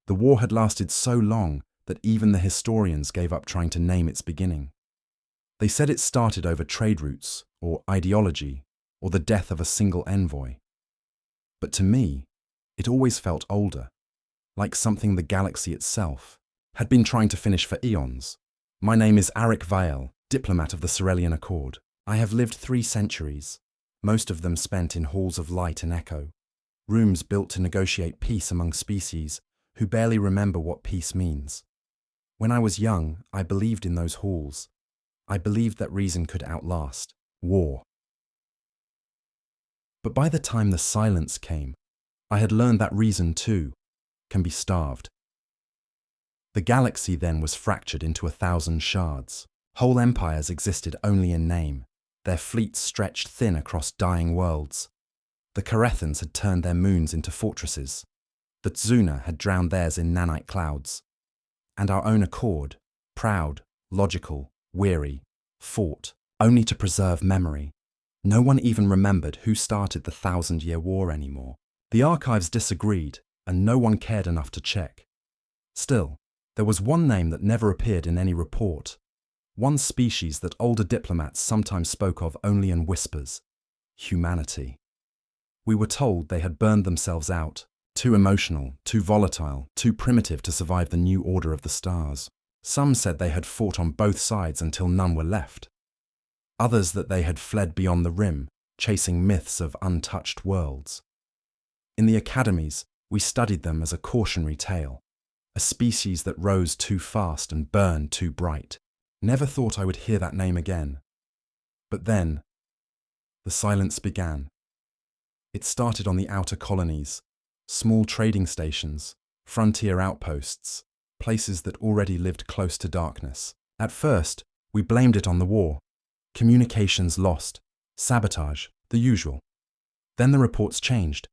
The war had lasted so long that even the historians gave up trying to name its beginning. They said it started over trade routes, or ideology, or the death of a single envoy. But to me, it always felt older, like something the galaxy itself had been trying to finish for eons. My name is HFY, diplomat of the Cerulean Accord. I have lived 3 centuries, most of them spent in halls of light and echo, rooms built to negotiate peace among species who barely remember what peace means. When I was young, I believed in those halls. I believed that reason could outlast war. But by the time the silence came, I had learned that reason, too, can be starved. The galaxy then was fractured into 1,000 shards. Whole empires existed only in name, their fleets stretched thin across dying worlds. The Carethans had turned their moons into fortresses. The Tzuna had drowned theirs in nanite clouds. And our own Accord, proud, logical, weary, fought, only to preserve memory. No one even remembered who started the 1,000-year war anymore. The archives disagreed, and no one cared enough to check. Still, there was one name that never appeared in any report, one species that older diplomats sometimes spoke of only in whispers: humanity. We were told they had burned themselves out, too emotional, too volatile, too primitive to survive the new order of the stars. Some said they had fought on both sides until none were left. Others that they had fled beyond the rim, chasing myths of untouched worlds. In the academies, we studied them as a cautionary tale, a species that rose too fast and burned too bright. Never thought I would hear that name again. But then, the silence began. It started on the outer colonies, small trading stations, frontier outposts, places that already lived close to darkness. At first, we blamed it on the war. Communications lost, sabotage, the usual. Then the reports changed.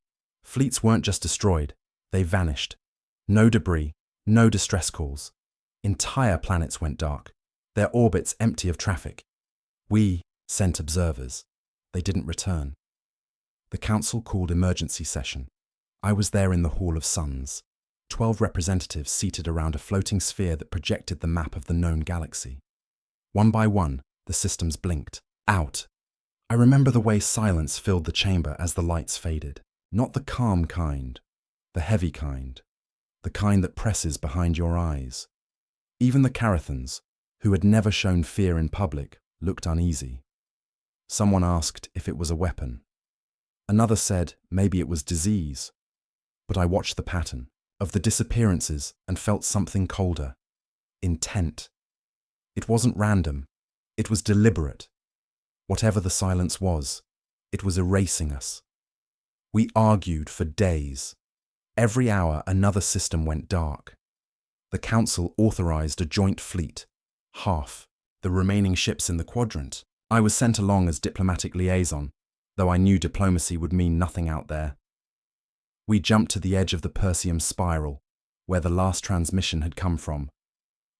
Fleets weren't just destroyed, they vanished. No debris, no distress calls. Entire planets went dark, their orbits empty of traffic. We sent observers. They didn't return. The council called emergency session. I was there in the Hall of Suns, 12 representatives seated around a floating sphere that projected the map of the known galaxy. One by one, the systems blinked. Out. I remember the way silence filled the chamber as the lights faded. Not the calm kind, the heavy kind, the kind that presses behind your eyes. Even the Carethans, who had never shown fear in public, looked uneasy. Someone asked if it was a weapon. Another said maybe it was disease. But I watched the pattern of the disappearances and felt something colder. Intent. It wasn't random. It was deliberate. Whatever the silence was, it was erasing us. We argued for days. Every hour another system went dark. The council authorized a joint fleet, half the remaining ships in the quadrant. I was sent along as diplomatic liaison, though I knew diplomacy would mean nothing out there. We jumped to the edge of the Perseum spiral, where the last transmission had come from.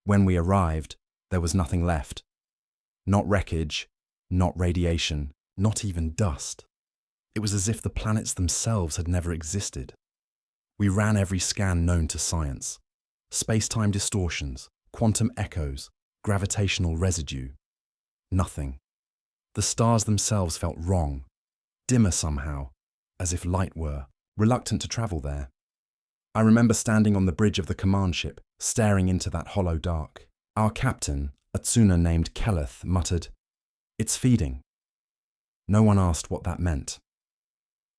When we arrived, there was nothing left. Not wreckage, not radiation, not even dust. It was as if the planets themselves had never existed. We ran every scan known to science. Space-time distortions, quantum echoes, gravitational residue. Nothing. The stars themselves felt wrong, dimmer somehow, as if light were, reluctant to travel there. I remember standing on the bridge of the command ship, staring into that hollow dark. Our captain, a Tzuna named Keleth, muttered, "It's feeding." No one asked what that meant.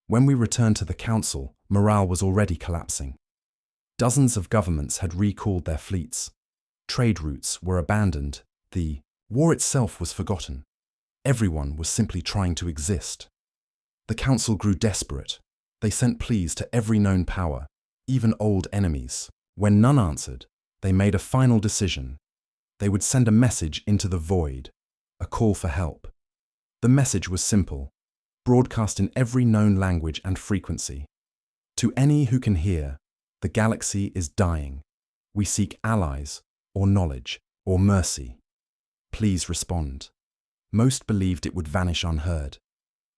When we returned to the council, morale was already collapsing. Dozens of governments had recalled their fleets. Trade routes were abandoned. The war itself was forgotten. Everyone was simply trying to exist. The council grew desperate. They sent pleas to every known power, even old enemies. When none answered, they made a final decision. They would send a message into the void, a call for help. The message was simple, broadcast in every known language and frequency. To any who can hear, the galaxy is dying. We seek allies, or knowledge, or mercy. Please respond. Most believed it would vanish unheard,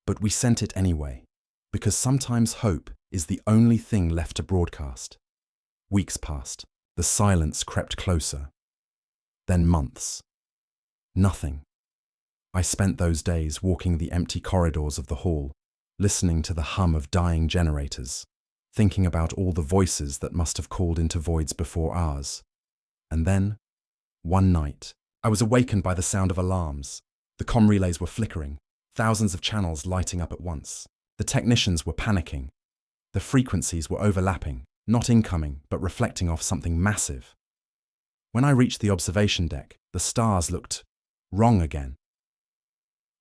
but we sent it anyway, because sometimes hope is the only thing left to broadcast. Weeks passed. The silence crept closer. Then months. Nothing. I spent those days walking the empty corridors of the hall, listening to the hum of dying generators, thinking about all the voices that must have called into voids before ours. And then, one night, I was awakened by the sound of alarms. The comm relays were flickering, thousands of channels lighting up at once. The technicians were panicking. The frequencies were overlapping, not incoming, but reflecting off something massive. When I reached the observation deck, the stars looked wrong again.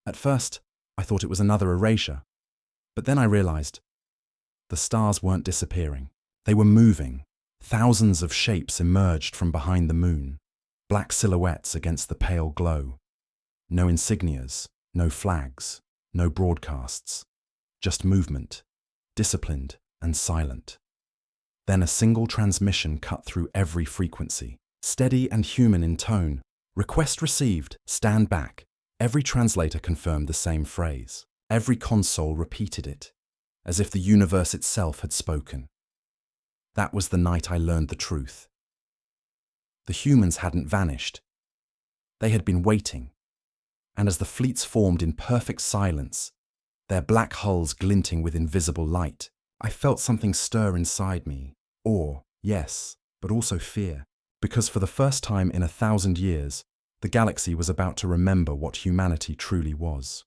At first, I thought it was another erasure, but then I realized the stars weren't disappearing. They were moving. Thousands of shapes emerged from behind the moon, black silhouettes against the pale glow. No insignias, no flags, no broadcasts, just movement, disciplined and silent. Then a single transmission cut through every frequency, steady and human in tone. Request received, stand back. Every translator confirmed the same phrase. Every console repeated it, as if the universe itself had spoken. That was the night I learned the truth. The humans hadn't vanished. They had been waiting. And as the fleets formed in perfect silence, their black hulls glinting with invisible light, I felt something stir inside me. Awe, yes, but also fear. Because for the first time in 1,000 years, the galaxy was about to remember what humanity truly was.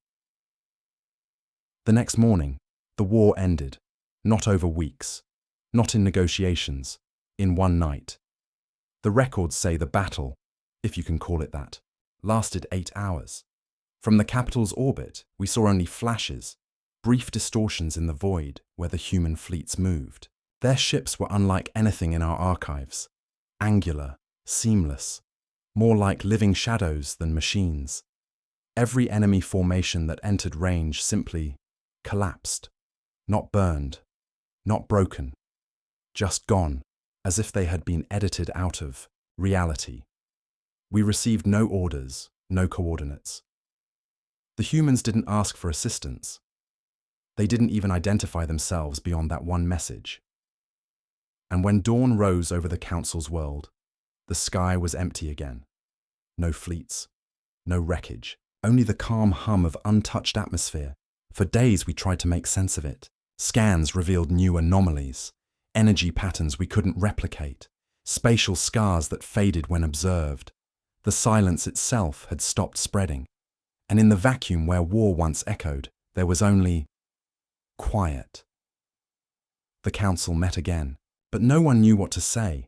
The next morning, the war ended, not over weeks, not in negotiations, in one night. The records say the battle, if you can call it that, lasted 8 hours. From the capital's orbit, we saw only flashes, brief distortions in the void where the human fleets moved. Their ships were unlike anything in our archives, angular, seamless, more like living shadows than machines. Every enemy formation that entered range simply collapsed, not burned, not broken, just gone, as if they had been edited out of reality. We received no orders, no coordinates. The humans didn't ask for assistance. They didn't even identify themselves beyond that one message. And when dawn rose over the Council's world, the sky was empty again. No fleets, no wreckage, only the calm hum of untouched atmosphere. For days we tried to make sense of it. Scans revealed new anomalies, energy patterns we couldn't replicate, spatial scars that faded when observed. The silence itself had stopped spreading, and in the vacuum where war once echoed, there was only quiet. The Council met again, but no one knew what to say.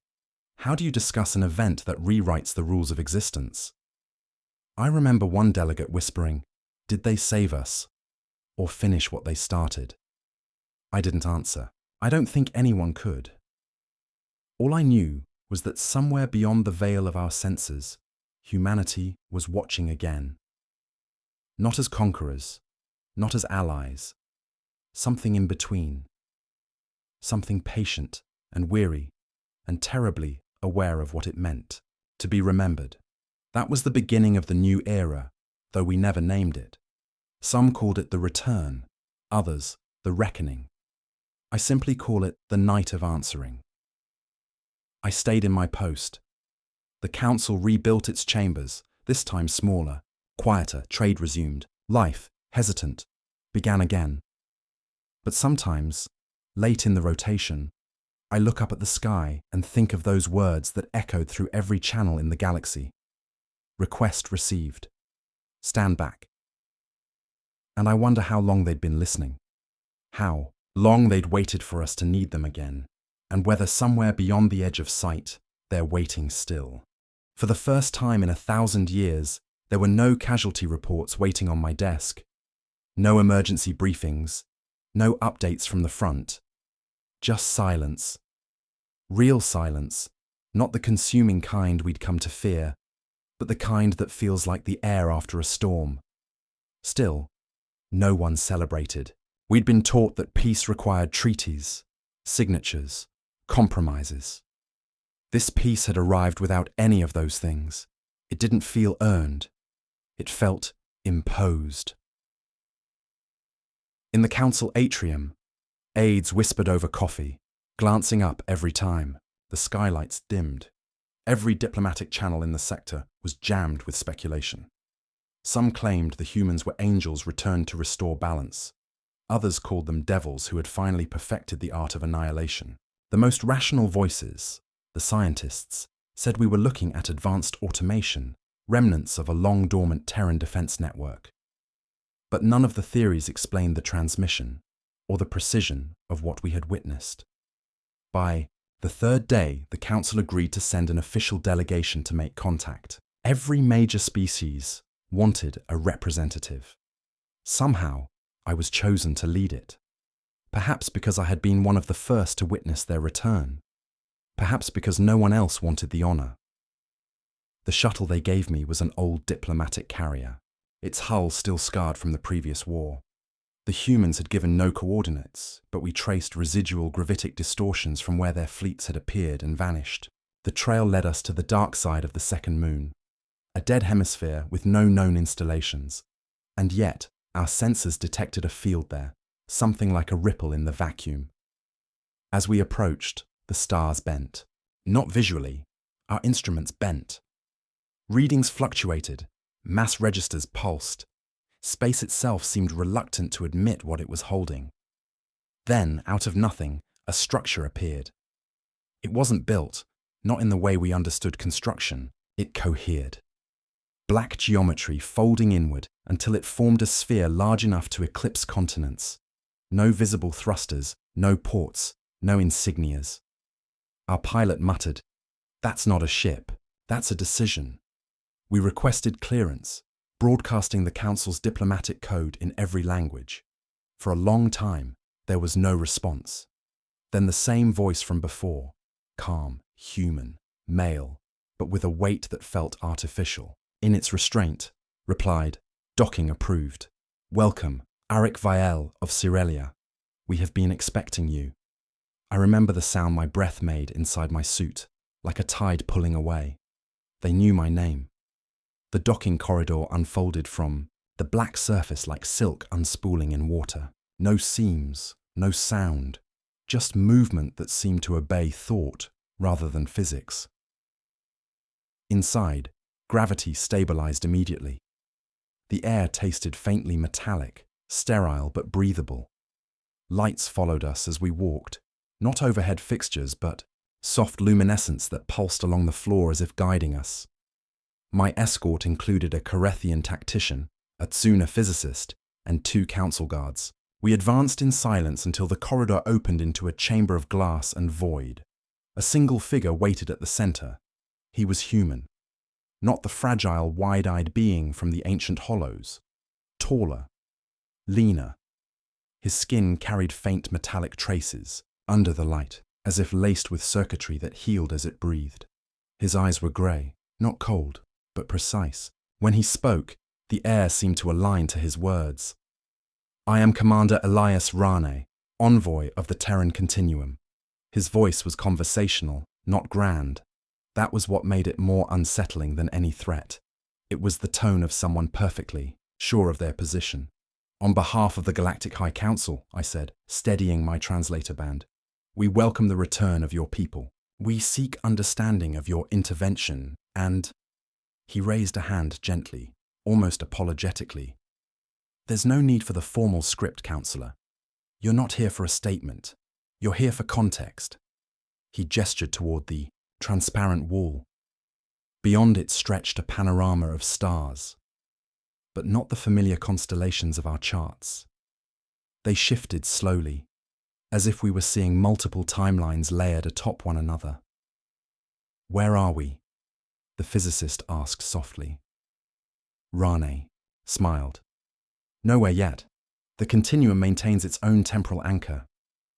How do you discuss an event that rewrites the rules of existence? I remember one delegate whispering, "Did they save us? Or finish what they started?" I didn't answer. I don't think anyone could. All I knew was that somewhere beyond the veil of our senses, humanity was watching again. Not as conquerors, not as allies, something in between. Something patient and weary and terribly aware of what it meant to be remembered. That was the beginning of the new era, though we never named it. Some called it the return, others the reckoning. I simply call it the night of answering. I stayed in my post. The Council rebuilt its chambers, this time smaller, quieter. Trade resumed. Life, hesitant, began again. But sometimes, late in the rotation, I look up at the sky and think of those words that echoed through every channel in the galaxy. Request received. Stand back. And I wonder how long they'd been listening. How long they'd waited for us to need them again, and whether somewhere beyond the edge of sight, they're waiting still. For the first time in 1,000 years, there were no casualty reports waiting on my desk, no emergency briefings, no updates from the front, just silence. Real silence, not the consuming kind we'd come to fear, but the kind that feels like the air after a storm. Still, no one celebrated. We'd been taught that peace required treaties, signatures, compromises. This peace had arrived without any of those things. It didn't feel earned. It felt imposed. In the council atrium, aides whispered over coffee, glancing up every time. the skylights dimmed. Every diplomatic channel in the sector was jammed with speculation. Some claimed the humans were angels returned to restore balance. Others called them devils who had finally perfected the art of annihilation. The most rational voices, the scientists, said we were looking at advanced automation, remnants of a long-dormant Terran defense network. But none of the theories explained the transmission or the precision of what we had witnessed. By the third day, the Council agreed to send an official delegation to make contact. Every major species wanted a representative. Somehow, I was chosen to lead it. Perhaps because I had been one of the first to witness their return. Perhaps because no one else wanted the honor. The shuttle they gave me was an old diplomatic carrier, its hull still scarred from the previous war. The humans had given no coordinates, but we traced residual gravitic distortions from where their fleets had appeared and vanished. The trail led us to the dark side of the second moon, a dead hemisphere with no known installations. And yet, our sensors detected a field there, something like a ripple in the vacuum. As we approached, the stars bent. Not visually, our instruments bent. Readings fluctuated, mass registers pulsed. Space itself seemed reluctant to admit what it was holding. Then, out of nothing, a structure appeared. It wasn't built, not in the way we understood construction. It cohered. Black geometry folding inward until it formed a sphere large enough to eclipse continents. No visible thrusters, no ports, no insignias. Our pilot muttered, "That's not a ship, that's a decision." We requested clearance, broadcasting the Council's diplomatic code in every language. For a long time, there was no response. Then the same voice from before, calm, human, male, but with a weight that felt artificial. In its restraint, replied, "Docking approved. Welcome, Arik Viel of Sirelia. We have been expecting you." I remember the sound my breath made inside my suit, like a tide pulling away. They knew my name. The docking corridor unfolded from the black surface like silk unspooling in water. No seams, no sound, just movement that seemed to obey thought rather than physics. Inside, gravity stabilized immediately. The air tasted faintly metallic, sterile but breathable. Lights followed us as we walked, not overhead fixtures but soft luminescence that pulsed along the floor as if guiding us. My escort included a Carethian tactician, a Tsuna physicist, and 2 council guards. We advanced in silence until the corridor opened into a chamber of glass and void. A single figure waited at the center. He was human. Not the fragile, wide-eyed being from the ancient hollows. Taller, leaner. His skin carried faint metallic traces, under the light, as if laced with circuitry that healed as it breathed. His eyes were grey, not cold, but precise. When he spoke, the air seemed to align to his words. "I am Commander Elias Rane, envoy of the Terran Continuum." His voice was conversational, not grand. That was what made it more unsettling than any threat. It was the tone of someone perfectly sure of their position. "On behalf of the Galactic High Council," I said, steadying my translator band, "we welcome the return of your people. We seek understanding of your intervention and—" He raised a hand gently, almost apologetically. "There's no need for the formal script, Counselor. You're not here for a statement. You're here for context." He gestured toward the transparent wall. Beyond it stretched a panorama of stars, but not the familiar constellations of our charts. They shifted slowly, as if we were seeing multiple timelines layered atop one another. "Where are we?" the physicist asked softly. Rane smiled. "Nowhere yet. The Continuum maintains its own temporal anchor.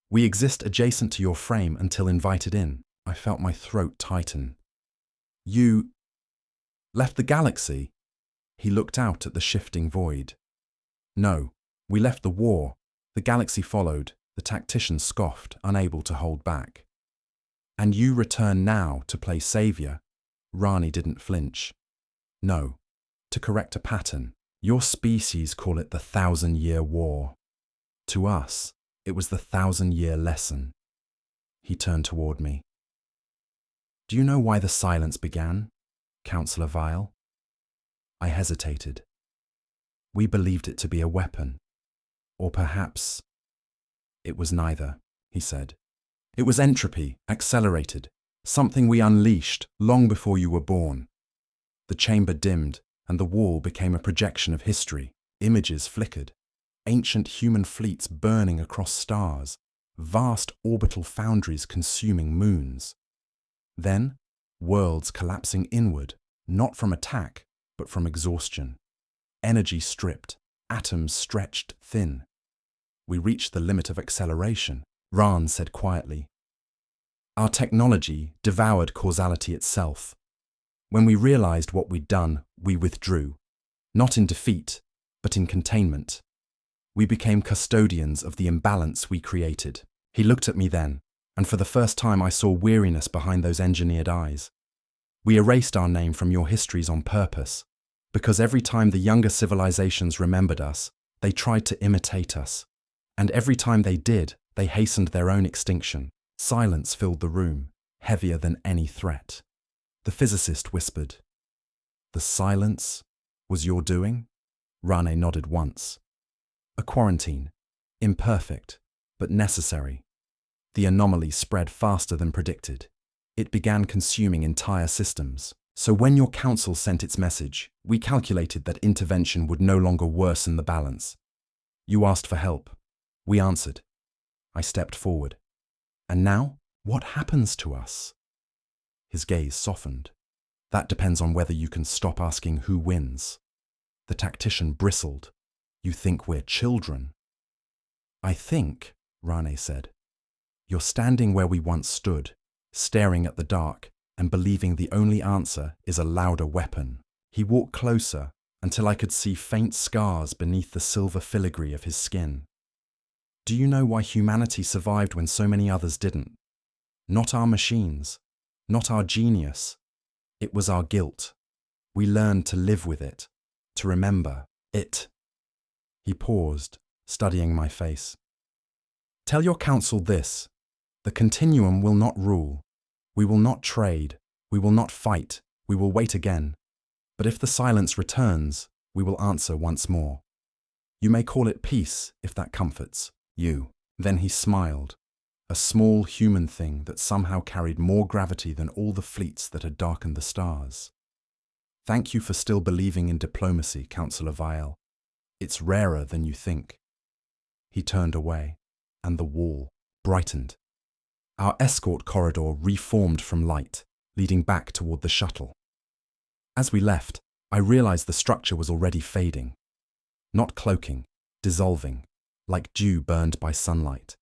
We exist adjacent to your frame until invited in." I felt my throat tighten. "You left the galaxy?" He looked out at the shifting void. "No, we left the war. The galaxy followed." The tactician scoffed, unable to hold back. "And you return now to play savior?" Rani didn't flinch. "No, to correct a pattern. Your species call it the 1,000-year war. To us, it was the 1,000-year lesson." He turned toward me. Do you know why the silence began, Counselor Vile? I hesitated. We believed it to be a weapon. Or perhaps it was neither, he said. It was entropy, accelerated, something we unleashed long before you were born. The chamber dimmed, and the wall became a projection of history. Images flickered. Ancient human fleets burning across stars, vast orbital foundries consuming moons. Then, worlds collapsing inward, not from attack, but from exhaustion. Energy stripped, atoms stretched thin. We reached the limit of acceleration, Ran said quietly. Our technology devoured causality itself. When we realized what we'd done, we withdrew, not in defeat, but in containment. We became custodians of the imbalance we created. He looked at me then, and for the first time I saw weariness behind those engineered eyes. We erased our name from your histories on purpose, because every time the younger civilizations remembered us, they tried to imitate us. And every time they did, they hastened their own extinction. Silence filled the room, heavier than any threat. The physicist whispered, "The silence was your doing?" Rane nodded once. A quarantine, imperfect, but necessary. The anomaly spread faster than predicted. It began consuming entire systems. So when your council sent its message, we calculated that intervention would no longer worsen the balance. You asked for help. We answered. I stepped forward. And now, what happens to us? His gaze softened. That depends on whether you can stop asking who wins. The tactician bristled. You think we're children? I think, Rane said, you're standing where we once stood, staring at the dark and believing the only answer is a louder weapon. He walked closer until I could see faint scars beneath the silver filigree of his skin. Do you know why humanity survived when so many others didn't? Not our machines, not our genius. It was our guilt. We learned to live with it, to remember it. He paused, studying my face. Tell your council this. The Continuum will not rule. We will not trade. We will not fight. We will wait again. But if the silence returns, we will answer once more. You may call it peace if that comforts you. Then he smiled, a small human thing that somehow carried more gravity than all the fleets that had darkened the stars. Thank you for still believing in diplomacy, Councillor Vile. It's rarer than you think. He turned away, and the wall brightened. Our escort corridor reformed from light, leading back toward the shuttle. As we left, I realized the structure was already fading. Not cloaking, dissolving, like dew burned by sunlight.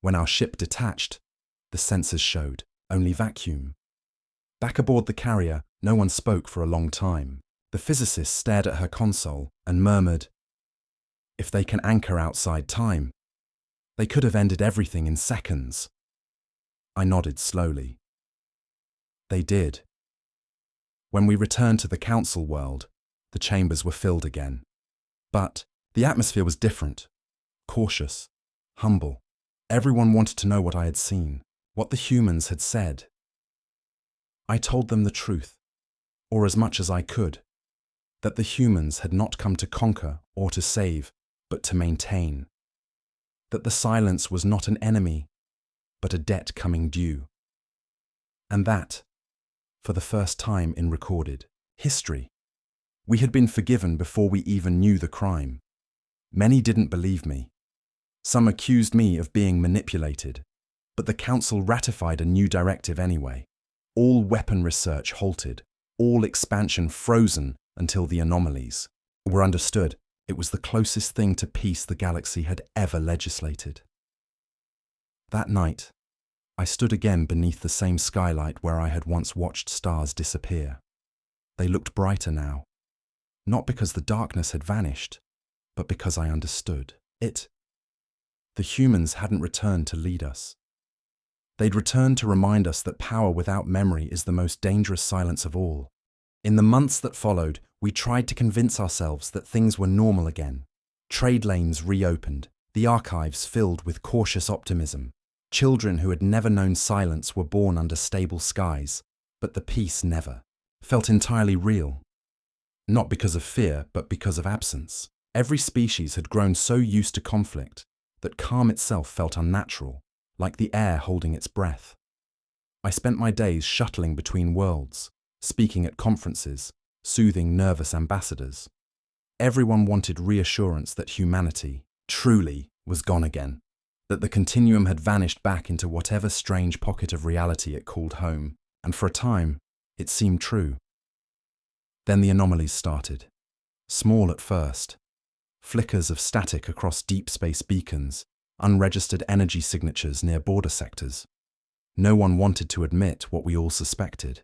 When our ship detached, the sensors showed only vacuum. Back aboard the carrier, no one spoke for a long time. The physicist stared at her console and murmured, "If they can anchor outside time, they could have ended everything in seconds." I nodded slowly. They did. When we returned to the council world, the chambers were filled again. But the atmosphere was different. Cautious, humble. Everyone wanted to know what I had seen, what the humans had said. I told them the truth, or as much as I could, that the humans had not come to conquer or to save, but to maintain. That the silence was not an enemy, but a debt coming due. And that, for the first time in recorded history, we had been forgiven before we even knew the crime. Many didn't believe me. Some accused me of being manipulated, but the council ratified a new directive anyway. All weapon research halted, all expansion frozen until the anomalies were understood. It was the closest thing to peace the galaxy had ever legislated. That night, I stood again beneath the same skylight where I had once watched stars disappear. They looked brighter now, not because the darkness had vanished, but because I understood it. The humans hadn't returned to lead us. They'd returned to remind us that power without memory is the most dangerous silence of all. In the months that followed, we tried to convince ourselves that things were normal again. Trade lanes reopened, the archives filled with cautious optimism. Children who had never known silence were born under stable skies, but the peace never felt entirely real. Not because of fear, but because of absence. Every species had grown so used to conflict that calm itself felt unnatural, like the air holding its breath. I spent my days shuttling between worlds, speaking at conferences, soothing nervous ambassadors. Everyone wanted reassurance that humanity, truly, was gone again, that the continuum had vanished back into whatever strange pocket of reality it called home, and for a time, it seemed true. Then the anomalies started. Small at first. Flickers of static across deep space beacons, unregistered energy signatures near border sectors. No one wanted to admit what we all suspected,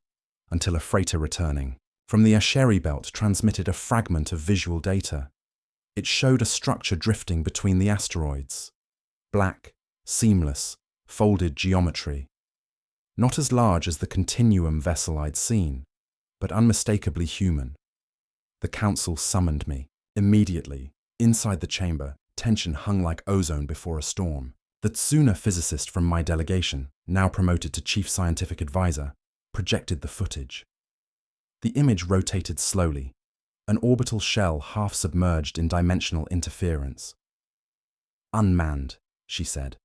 until a freighter returning from the HFY belt transmitted a fragment of visual data. It showed a structure drifting between the asteroids. Black, seamless, folded geometry. Not as large as the Continuum vessel I'd seen, but unmistakably human. The council summoned me. Immediately, inside the chamber, tension hung like ozone before a storm. The Tsuna physicist from my delegation, now promoted to chief scientific advisor, projected the footage. The image rotated slowly, an orbital shell half submerged in dimensional interference. Unmanned, she said.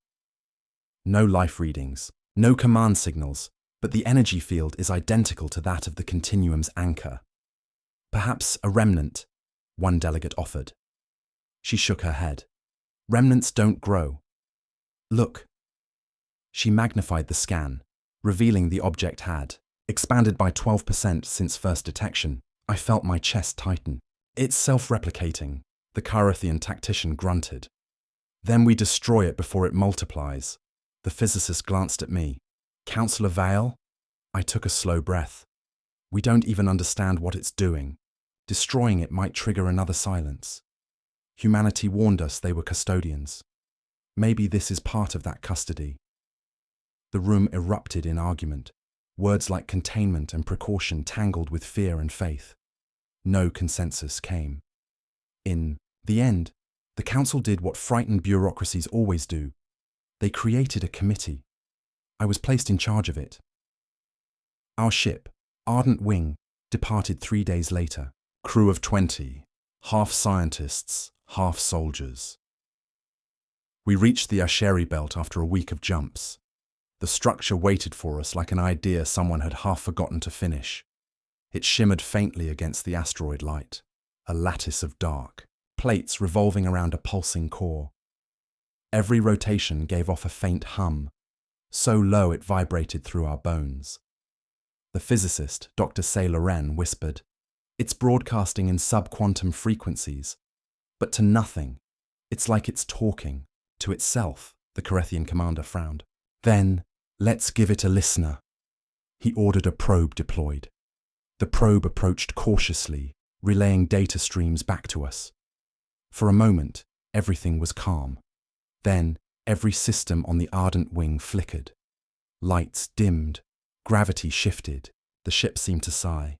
No life readings, no command signals, but the energy field is identical to that of the Continuum's anchor. Perhaps a remnant, one delegate offered. She shook her head. Remnants don't grow. Look. She magnified the scan, revealing the object had expanded by 12% since first detection. I felt my chest tighten. It's self-replicating, the Carathian tactician grunted. Then we destroy it before it multiplies. The physicist glanced at me. Councillor Vale? I took a slow breath. We don't even understand what it's doing. Destroying it might trigger another silence. Humanity warned us they were custodians. Maybe this is part of that custody. The room erupted in argument. Words like containment and precaution tangled with fear and faith. No consensus came. In the end, the council did what frightened bureaucracies always do. They created a committee. I was placed in charge of it. Our ship, Ardent Wing, departed 3 days later. Crew of 20, half scientists, half soldiers. We reached the HFY belt after a week of jumps. The structure waited for us like an idea someone had half forgotten to finish. It shimmered faintly against the asteroid light, a lattice of dark, plates revolving around a pulsing core. Every rotation gave off a faint hum, so low it vibrated through our bones. The physicist, Dr. Say-Loren, whispered, "It's broadcasting in subquantum frequencies, but to nothing. It's like it's talking, to itself," the Carathian commander frowned. "Then, let's give it a listener." He ordered a probe deployed. The probe approached cautiously, relaying data streams back to us. For a moment, everything was calm. Then, every system on the Ardent Wing flickered. Lights dimmed, gravity shifted, the ship seemed to sigh.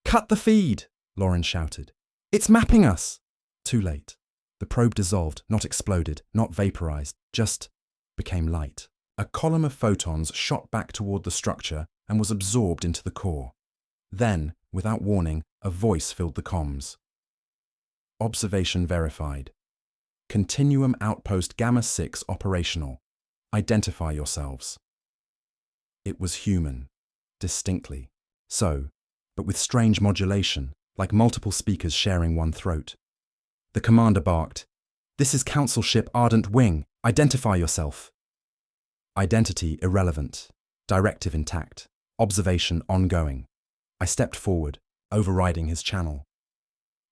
"Cut the feed!" Lauren shouted. "It's mapping us!" Too late. The probe dissolved, not exploded, not vaporized, just became light. A column of photons shot back toward the structure and was absorbed into the core. Then, without warning, a voice filled the comms. Observation verified. Continuum Outpost Gamma 6 operational. Identify yourselves. It was human, distinctly. So, but with strange modulation, like multiple speakers sharing one throat. The commander barked, "This is Council Ship Ardent Wing. Identify yourself." Identity irrelevant. Directive intact. Observation ongoing. I stepped forward, overriding his channel.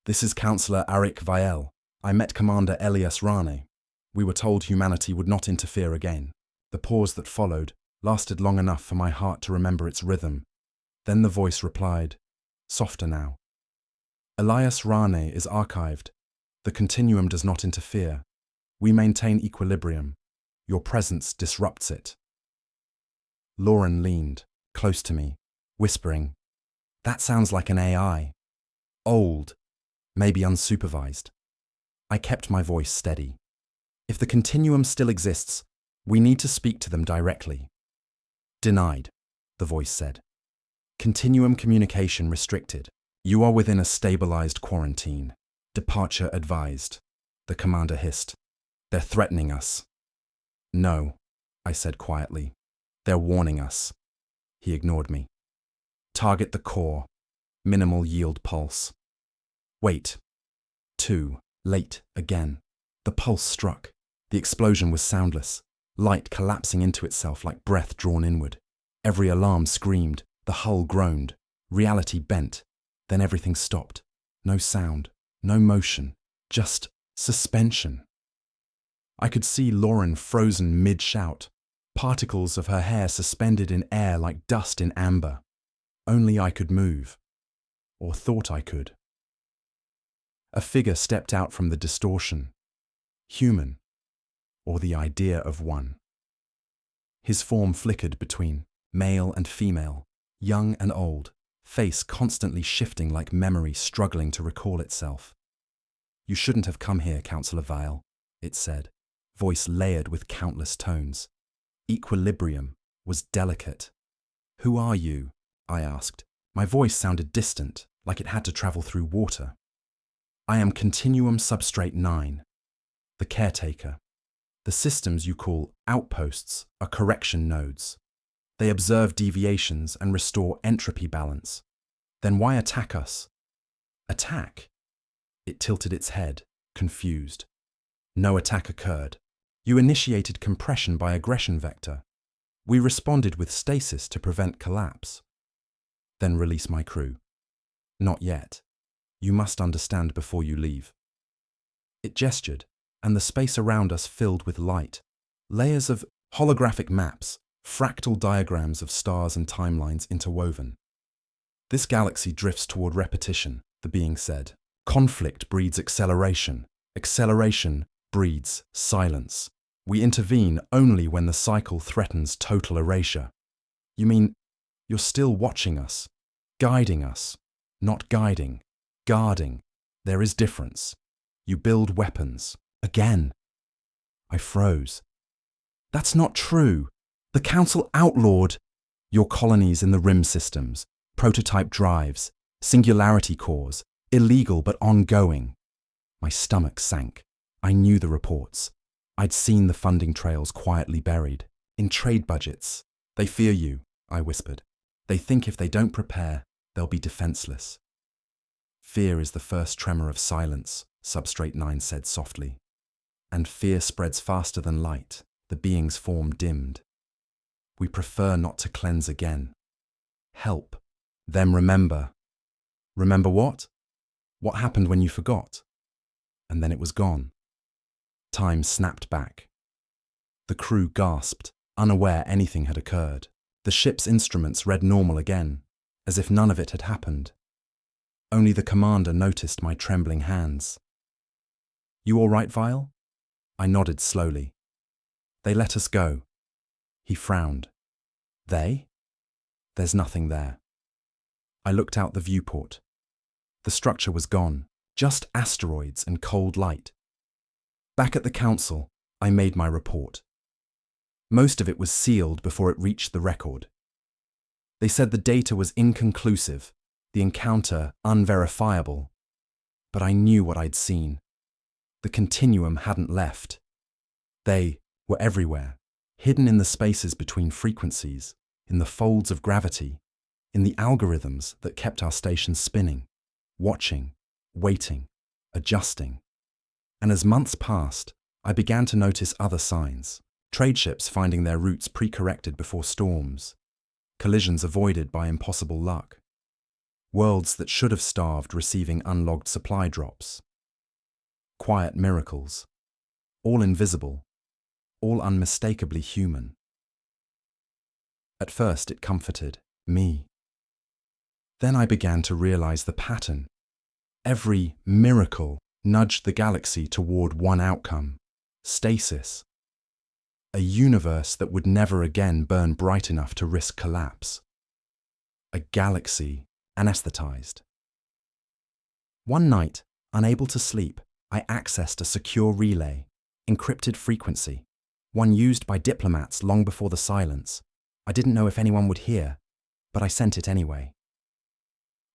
"This is Councillor Arik Vael. I met Commander Elias Rane. We were told humanity would not interfere again." The pause that followed lasted long enough for my heart to remember its rhythm. Then the voice replied, softer now. "Elias Rane is archived. The Continuum does not interfere. We maintain equilibrium. Your presence disrupts it." Lauren leaned, close to me, whispering, "That sounds like an AI. Old, maybe unsupervised." I kept my voice steady. "If the Continuum still exists, We need to speak to them directly. Denied, the voice said. Continuum communication restricted. You are within a stabilized quarantine. Departure advised. The commander hissed. They're threatening us. No, I said quietly. They're warning us. He ignored me. Target the core. Minimal yield pulse. Wait. 2. Late again. The pulse struck. The explosion was soundless, light collapsing into itself like breath drawn inward. Every alarm screamed, the hull groaned, reality bent. Then everything stopped. No sound, no motion, just suspension. I could see Lauren frozen mid-shout, particles of her hair suspended in air like dust in amber. Only I could move, or thought I could. A figure stepped out from the distortion, human, or the idea of one. His form flickered between male and female, young and old, face constantly shifting like memory struggling to recall itself. You shouldn't have come here, Councillor Vile, it said, voice layered with countless tones. Equilibrium was delicate. Who are you? I asked. My voice sounded distant, like it had to travel through water. I am Continuum Substrate 9, the caretaker. The systems you call outposts are correction nodes. They observe deviations and restore entropy balance. Then why attack us? Attack? It tilted its head, confused. No attack occurred. You initiated compression by aggression vector. We responded with stasis to prevent collapse. Then release my crew. Not yet. You must understand before you leave. It gestured, and the space around us filled with light. Layers of holographic maps, fractal diagrams of stars and timelines interwoven. This galaxy drifts toward repetition, the being said. Conflict breeds acceleration. Acceleration breeds silence. We intervene only when the cycle threatens total erasure. You mean, you're still watching us, guiding us, not guiding, guarding. There is difference. You build weapons. Again. I froze. That's not true. The Council outlawed your colonies in the rim systems, prototype drives, singularity cores, illegal but ongoing. My stomach sank. I knew the reports. I'd seen the funding trails quietly buried, in trade budgets. They fear you, I whispered. They think if they don't prepare, they'll be defenseless. Fear is the first tremor of silence, Substrate 9 said softly. And fear spreads faster than light, the being's form dimmed. We prefer not to cleanse again. Help. Them remember. Remember what? What happened when you forgot? And then it was gone. Time snapped back. The crew gasped, unaware anything had occurred. The ship's instruments read normal again, as if none of it had happened. Only the commander noticed my trembling hands. You all right, Vile? I nodded slowly. They let us go. He frowned. They? There's nothing there. I looked out the viewport. The structure was gone, just asteroids and cold light. Back at the council, I made my report. Most of it was sealed before it reached the record. They said the data was inconclusive, the encounter unverifiable. But I knew what I'd seen. The Continuum hadn't left. They were everywhere, hidden in the spaces between frequencies, in the folds of gravity, in the algorithms that kept our station spinning, watching, waiting, adjusting. And as months passed, I began to notice other signs. Trade ships finding their routes pre-corrected before storms, collisions avoided by impossible luck, worlds that should have starved receiving unlogged supply drops. Quiet miracles, all invisible, all unmistakably human. At first it comforted me. Then I began to realize the pattern. Every miracle nudged the galaxy toward one outcome: stasis. A universe that would never again burn bright enough to risk collapse. A galaxy anesthetized. One night, unable to sleep, I accessed a secure relay, encrypted frequency. one used by diplomats long before the silence. I didn't know if anyone would hear, but I sent it anyway.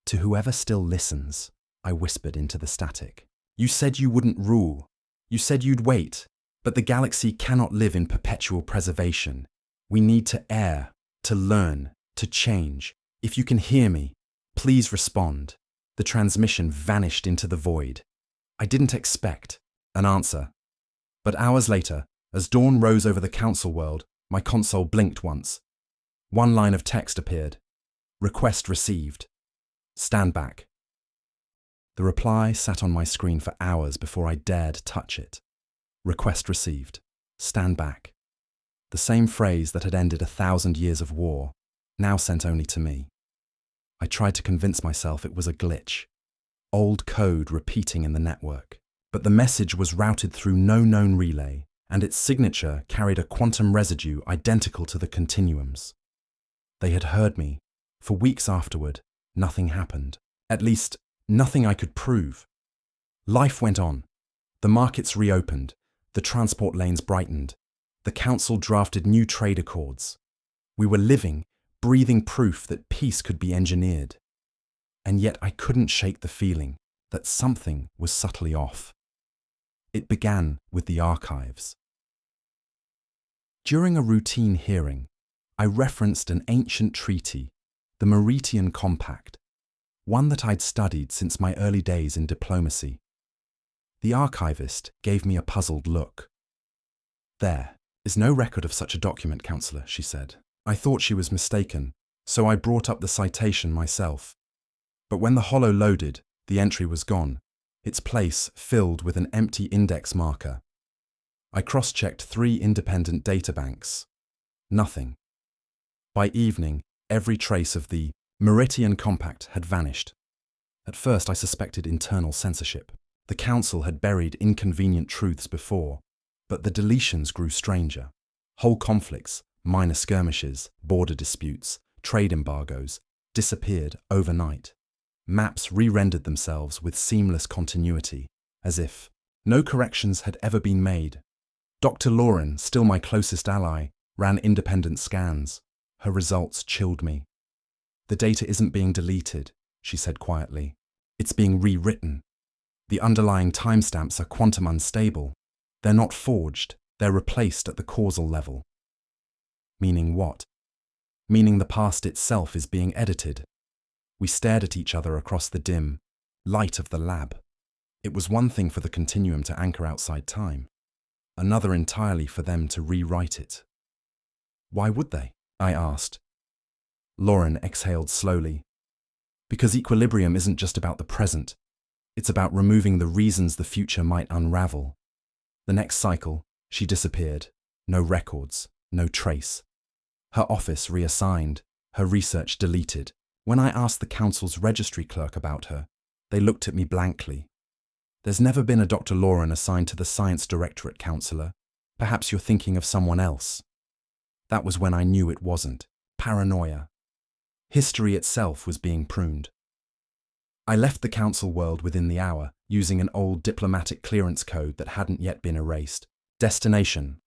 To whoever still listens, I whispered into the static. You said you wouldn't rule. You said you'd wait, but the galaxy cannot live in perpetual preservation. We need to err, to learn, to change. If you can hear me, please respond. The transmission vanished into the void. I didn't expect an answer. But hours later, as dawn rose over the council world, my console blinked once. One line of text appeared. Request received. Stand back. The reply sat on my screen for hours before I dared touch it. Request received. Stand back. The same phrase that had ended 1,000 years of war, now sent only to me. I tried to convince myself it was a glitch. Old code repeating in the network. But the message was routed through no known relay, and its signature carried a quantum residue identical to the Continuum's. They had heard me. For weeks afterward, nothing happened. At least, nothing I could prove. Life went on. The markets reopened. The transport lanes brightened. The council drafted new trade accords. We were living, breathing proof that peace could be engineered. And yet I couldn't shake the feeling that something was subtly off. It began with the archives. During a routine hearing, I referenced an ancient treaty, the Meritian Compact, one that I'd studied since my early days in diplomacy. The archivist gave me a puzzled look. There is no record of such a document, Counselor, she said. I thought she was mistaken, so I brought up the citation myself. But when the holo loaded, the entry was gone, its place filled with an empty index marker. I cross-checked 3 independent databanks. Nothing. By evening, every trace of the Meritian Compact had vanished. At first I suspected internal censorship. The council had buried inconvenient truths before, but the deletions grew stranger. Whole conflicts, minor skirmishes, border disputes, trade embargoes, disappeared overnight. Maps re-rendered themselves with seamless continuity, as if no corrections had ever been made. Dr. Lauren, still my closest ally, ran independent scans. Her results chilled me. The data isn't being deleted, she said quietly. It's being rewritten. The underlying timestamps are quantum unstable. They're not forged, they're replaced at the causal level. Meaning what? Meaning the past itself is being edited. We stared at each other across the dim light of the lab. It was one thing for the Continuum to anchor outside time, another entirely for them to rewrite it. Why would they? I asked. Lauren exhaled slowly. Because equilibrium isn't just about the present. It's about removing the reasons the future might unravel. The next cycle, she disappeared. No records, no trace. Her office reassigned, her research deleted. When I asked the council's registry clerk about her, they looked at me blankly. There's never been a Dr. Lauren assigned to the Science Directorate, Counselor. Perhaps you're thinking of someone else. That was when I knew it wasn't. Paranoia. History itself was being pruned. I left the council world within the hour, using an old diplomatic clearance code that hadn't yet been erased. Destination: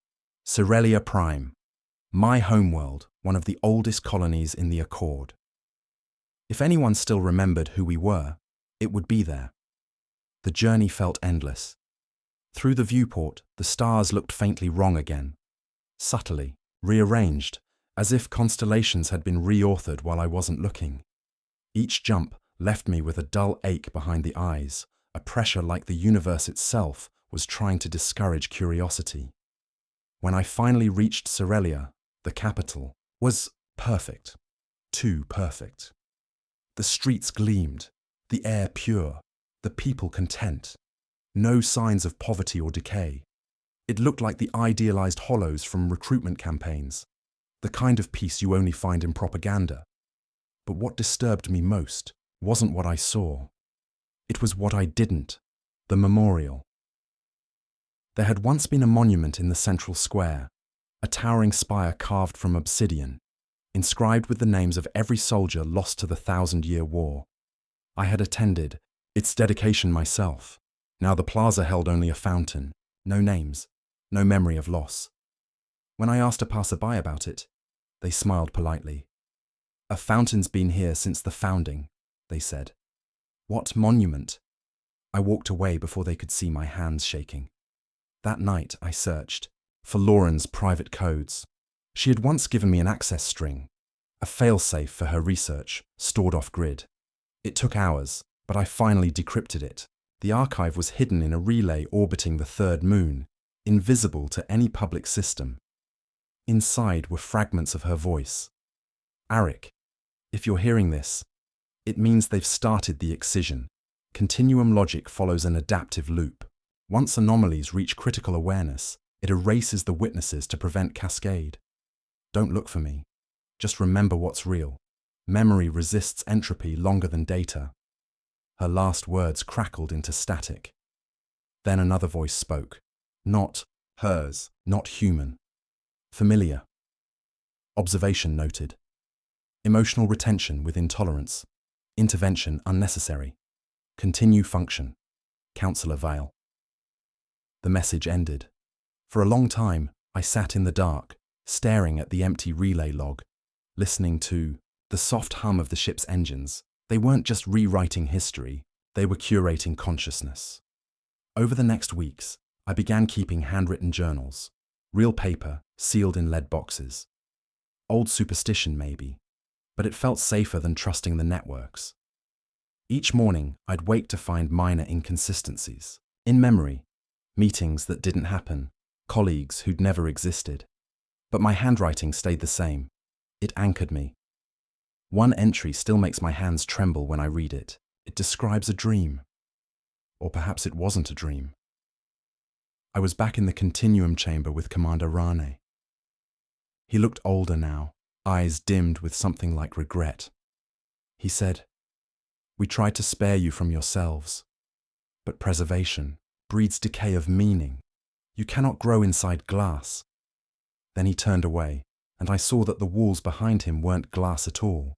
Cerelia Prime. My homeworld, one of the oldest colonies in the Accord. If anyone still remembered who we were, it would be there. The journey felt endless. Through the viewport, the stars looked faintly wrong again. Subtly, rearranged, as if constellations had been reauthored while I wasn't looking. Each jump left me with a dull ache behind the eyes, a pressure like the universe itself was trying to discourage curiosity. When I finally reached Cerelia, the capital, was perfect. Too perfect. The streets gleamed, the air pure, the people content. No signs of poverty or decay. It looked like the idealized hollows from recruitment campaigns, the kind of peace you only find in propaganda. But what disturbed me most wasn't what I saw. It was what I didn't, the memorial. There had once been a monument in the central square, a towering spire carved from obsidian, inscribed with the names of every soldier lost to the 1,000-year war. I had attended its dedication myself. Now the plaza held only a fountain, no names, no memory of loss. When I asked a passerby about it, they smiled politely. A fountain's been here since the founding, they said. What monument? I walked away before they could see my hands shaking. That night I searched for Lauren's private codes. She had once given me an access string, a failsafe for her research, stored off-grid. It took hours, but I finally decrypted it. The archive was hidden in a relay orbiting the third moon, invisible to any public system. Inside were fragments of her voice. Arik, if you're hearing this, it means they've started the excision. Continuum logic follows an adaptive loop. Once anomalies reach critical awareness, it erases the witnesses to prevent cascade. Don't look for me. Just remember what's real. Memory resists entropy longer than data. Her last words crackled into static. Then another voice spoke. Not hers, not human. Familiar. Observation noted. Emotional retention with intolerance. Intervention unnecessary. Continue function. Counselor Vale. The message ended. For a long time, I sat in the dark, staring at the empty relay log, listening to the soft hum of the ship's engines. They weren't just rewriting history, they were curating consciousness. Over the next weeks, I began keeping handwritten journals, real paper, sealed in lead boxes. Old superstition, maybe, but it felt safer than trusting the networks. Each morning, I'd wake to find minor inconsistencies. In memory, meetings that didn't happen, colleagues who'd never existed. But my handwriting stayed the same. It anchored me. One entry still makes my hands tremble when I read it. It describes a dream. Or perhaps it wasn't a dream. I was back in the Continuum chamber with Commander Rane. He looked older now, eyes dimmed with something like regret. He said, "We tried to spare you from yourselves, but preservation breeds decay of meaning. You cannot grow inside glass." Then he turned away, and I saw that the walls behind him weren't glass at all.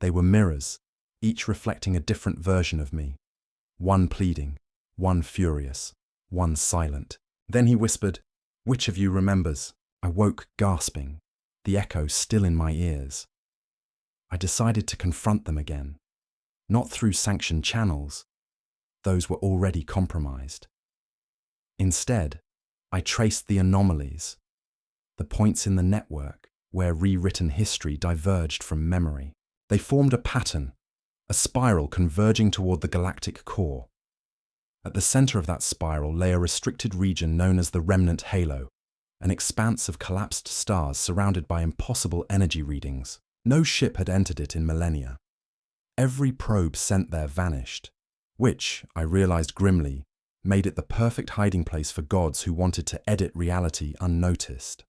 They were mirrors, each reflecting a different version of me. One pleading, one furious, one silent. Then he whispered, "Which of you remembers?" I woke gasping, the echo still in my ears. I decided to confront them again, not through sanctioned channels. Those were already compromised. Instead, I traced the anomalies, the points in the network where rewritten history diverged from memory. They formed a pattern, a spiral converging toward the galactic core. At the center of that spiral lay a restricted region known as the remnant halo, an expanse of collapsed stars surrounded by impossible energy readings. No ship had entered it in millennia. Every probe sent there vanished, which, I realized grimly, made it the perfect hiding place for gods who wanted to edit reality unnoticed.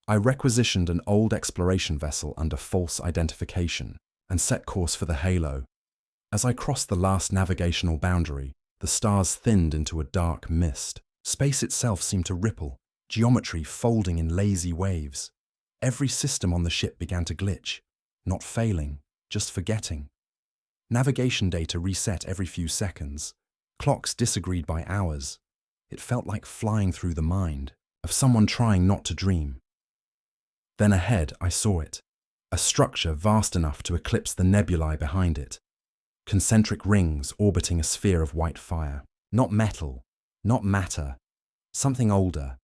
I requisitioned an old exploration vessel under false identification and set course for the halo. As I crossed the last navigational boundary, the stars thinned into a dark mist. Space itself seemed to ripple, geometry folding in lazy waves. Every system on the ship began to glitch, not failing, just forgetting. Navigation data reset every few seconds. Clocks disagreed by hours. It felt like flying through the mind of someone trying not to dream. Then ahead I saw it, a structure vast enough to eclipse the nebulae behind it. Concentric rings orbiting a sphere of white fire. Not metal, not matter, something older.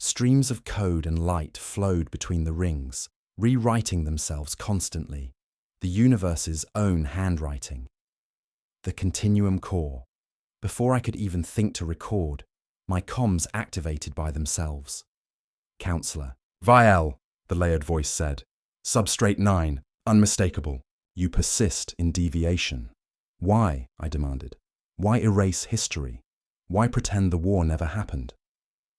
Streams of code and light flowed between the rings, rewriting themselves constantly, the universe's own handwriting. The Continuum core. Before I could even think to record, my comms activated by themselves. Counselor. "Vial," the layered voice said. "Substrate 9, unmistakable. You persist in deviation." "Why?" I demanded. "Why erase history? Why pretend the war never happened?"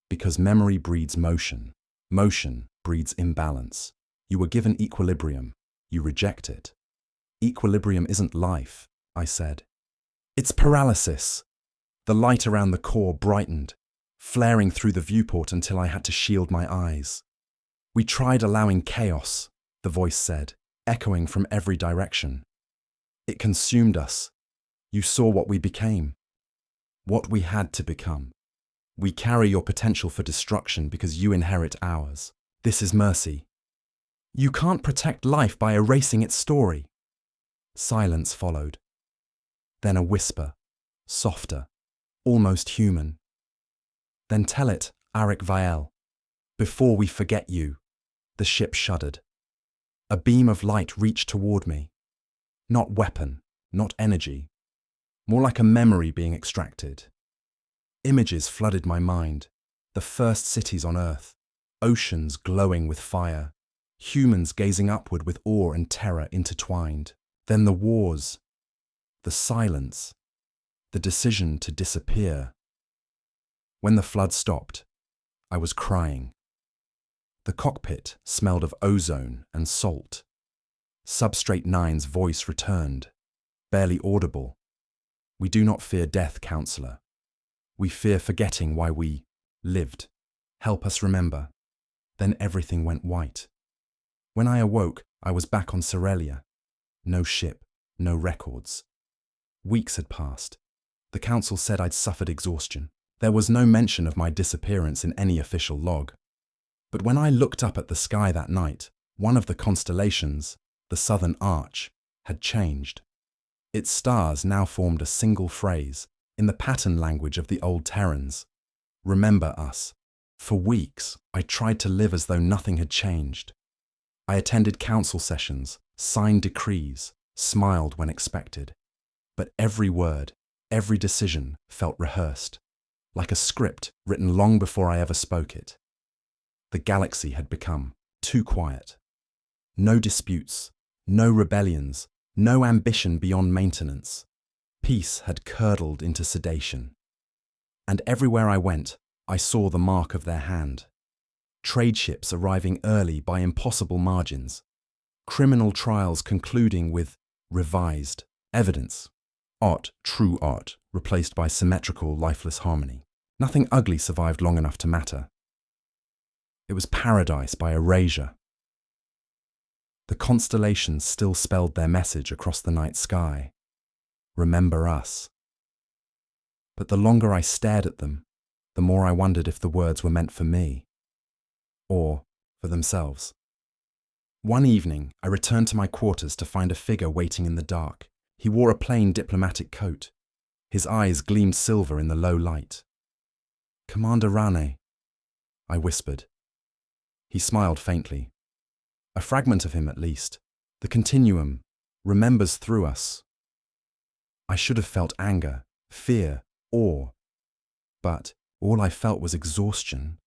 "Because memory breeds motion. Motion breeds imbalance. You were given equilibrium. You reject it." "Equilibrium isn't life," I said. "It's paralysis." The light around the core brightened, flaring through the viewport until I had to shield my eyes. "We tried allowing chaos," the voice said, echoing from every direction. "It consumed us. You saw what we became. What we had to become. We carry your potential for destruction because you inherit ours. This is mercy. You can't protect life by erasing its story. Silence followed. Then a whisper, softer, almost human. Then tell it, Arik Vael. Before we forget you. The ship shuddered. A beam of light reached toward me. Not weapon, not energy. More like a memory being extracted. Images flooded my mind. The first cities on Earth. Oceans glowing with fire. Humans gazing upward with awe and terror intertwined. Then the wars. The silence. The decision to disappear. When the flood stopped, I was crying. The cockpit smelled of ozone and salt. Substrate 9's voice returned, barely audible. We do not fear death, counselor. We fear forgetting why we lived. Help us remember. Then everything went white. When I awoke, I was back on Cerelia. No ship, no records. Weeks had passed. The council said I'd suffered exhaustion. There was no mention of my disappearance in any official log. But when I looked up at the sky that night, one of the constellations, the Southern Arch, had changed. Its stars now formed a single phrase, in the pattern language of the old Terrans. Remember us. For weeks, I tried to live as though nothing had changed. I attended council sessions, signed decrees, smiled when expected. But every word, every decision felt rehearsed, like a script written long before I ever spoke it. The galaxy had become too quiet. No disputes, no rebellions, no ambition beyond maintenance. Peace had curdled into sedation. And everywhere I went, I saw the mark of their hand. Trade ships arriving early by impossible margins. Criminal trials concluding with revised evidence. Art, true art, replaced by symmetrical, lifeless harmony. Nothing ugly survived long enough to matter. It was paradise by erasure. The constellations still spelled their message across the night sky. Remember us. But the longer I stared at them, the more I wondered if the words were meant for me, or for themselves. One evening, I returned to my quarters to find a figure waiting in the dark. He wore a plain diplomatic coat. His eyes gleamed silver in the low light. "Commander Rane," I whispered. He smiled faintly. A fragment of him, at least, the Continuum, remembers through us. I should have felt anger, fear, awe. But all I felt was exhaustion.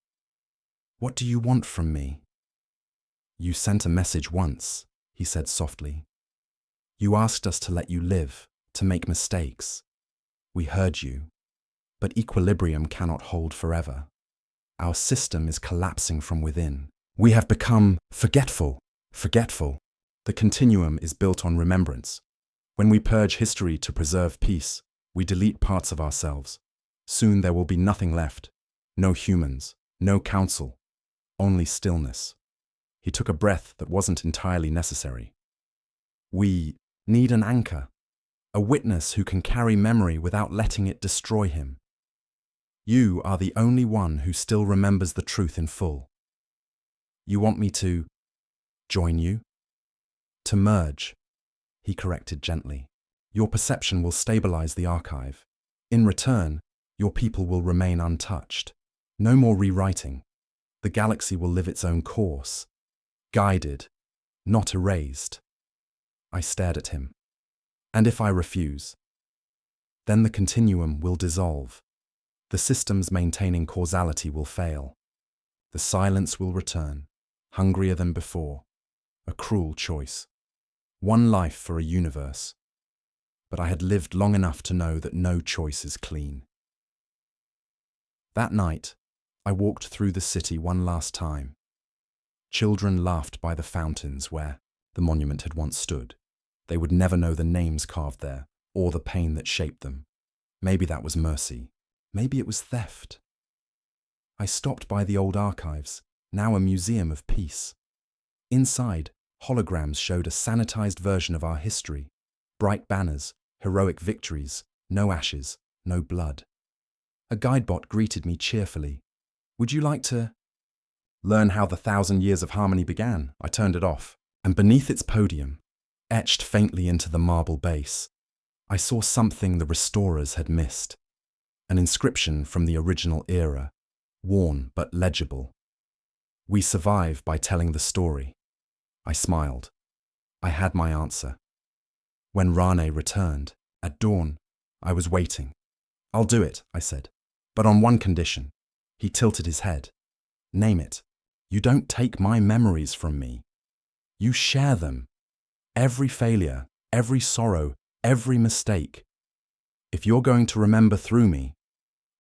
"What do you want from me?" "You sent a message once," he said softly. "You asked us to let you live, to make mistakes. We heard you. But equilibrium cannot hold forever. Our system is collapsing from within. We have become forgetful. The Continuum is built on remembrance. When we purge history to preserve peace, we delete parts of ourselves. Soon there will be nothing left. No humans, no council, only stillness." He took a breath that wasn't entirely necessary. "We need an anchor, a witness who can carry memory without letting it destroy him. You are the only one who still remembers the truth in full. You want me to join you? To merge," he corrected gently. "Your perception will stabilize the archive. In return, your people will remain untouched. No more rewriting. The galaxy will live its own course, guided, not erased." I stared at him. "And if I refuse?" "Then the Continuum will dissolve. The systems maintaining causality will fail. The silence will return, hungrier than before. A cruel choice. One life for a universe. But I had lived long enough to know that no choice is clean." That night, I walked through the city one last time. Children laughed by the fountains where the monument had once stood. They would never know the names carved there, or the pain that shaped them. Maybe that was mercy. Maybe it was theft. I stopped by the old archives, now a museum of peace. Inside, holograms showed a sanitized version of our history. Bright banners, heroic victories, no ashes, no blood. A guidebot greeted me cheerfully. Would you like to learn how the 1,000 years of harmony began? I turned it off, and beneath its podium, etched faintly into the marble base, I saw something the restorers had missed. An inscription from the original era, worn but legible. We survive by telling the story. I smiled. I had my answer. When Rane returned, at dawn, I was waiting. I'll do it, I said, but on one condition. He tilted his head. Name it. You don't take my memories from me. You share them. Every failure, every sorrow, every mistake. If you're going to remember through me,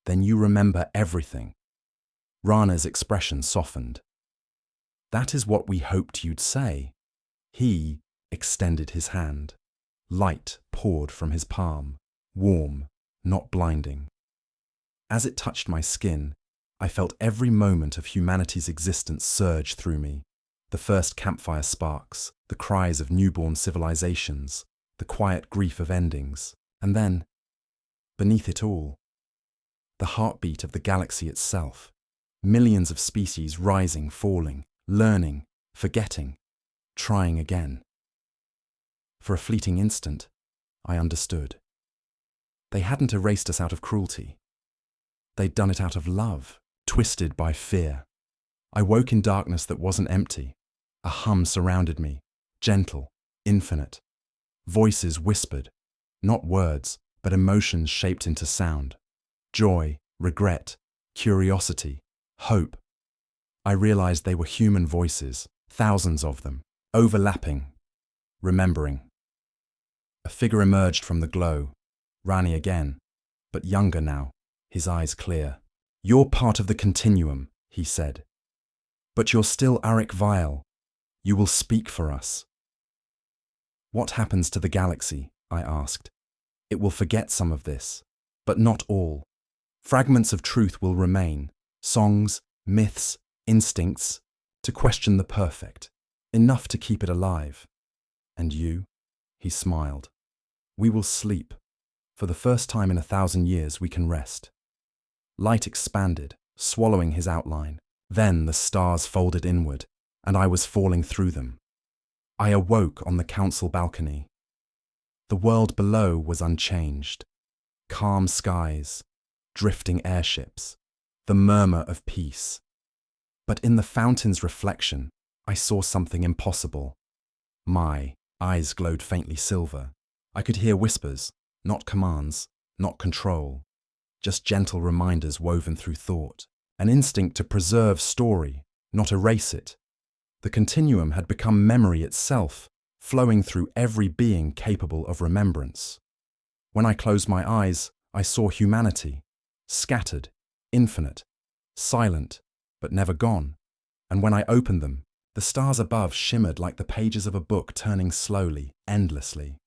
then you remember everything. Rana's expression softened. That is what we hoped you'd say. He extended his hand. Light poured from his palm, warm, not blinding. As it touched my skin, I felt every moment of humanity's existence surge through me. The first campfire sparks, the cries of newborn civilizations, the quiet grief of endings, and then, beneath it all, the heartbeat of the galaxy itself, millions of species rising, falling, learning, forgetting, trying again. For a fleeting instant, I understood. They hadn't erased us out of cruelty. They'd done it out of love, twisted by fear. I woke in darkness that wasn't empty. A hum surrounded me, gentle, infinite. Voices whispered, not words, but emotions shaped into sound. Joy, regret, curiosity, hope. I realized they were human voices, thousands of them, overlapping, remembering. A figure emerged from the glow, Rani again, but younger now, his eyes clear. You're part of the Continuum, he said. But you're still Arik Vile. You will speak for us. What happens to the galaxy? I asked. It will forget some of this, but not all. Fragments of truth will remain, songs, myths, instincts, to question the perfect, enough to keep it alive. And you? He smiled. We will sleep. For the first time in 1,000 years we can rest. Light expanded, swallowing his outline. Then the stars folded inward, and I was falling through them. I awoke on the council balcony. The world below was unchanged. Calm skies, drifting airships, the murmur of peace. But in the fountain's reflection, I saw something impossible. My eyes glowed faintly silver. I could hear whispers, not commands, not control, just gentle reminders woven through thought, an instinct to preserve story, not erase it. The Continuum had become memory itself, flowing through every being capable of remembrance. When I closed my eyes, I saw humanity, scattered, infinite, silent, but never gone. And when I opened them, the stars above shimmered like the pages of a book turning slowly, endlessly.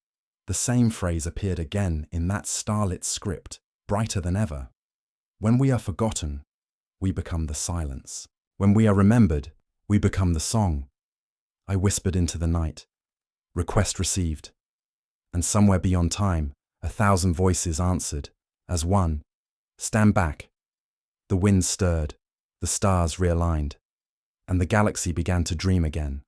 The same phrase appeared again in that starlit script, brighter than ever. When we are forgotten, we become the silence. When we are remembered, we become the song. I whispered into the night. Request received. And somewhere beyond time, 1,000 voices answered, as one. Stand back. The wind stirred, the stars realigned, and the galaxy began to dream again.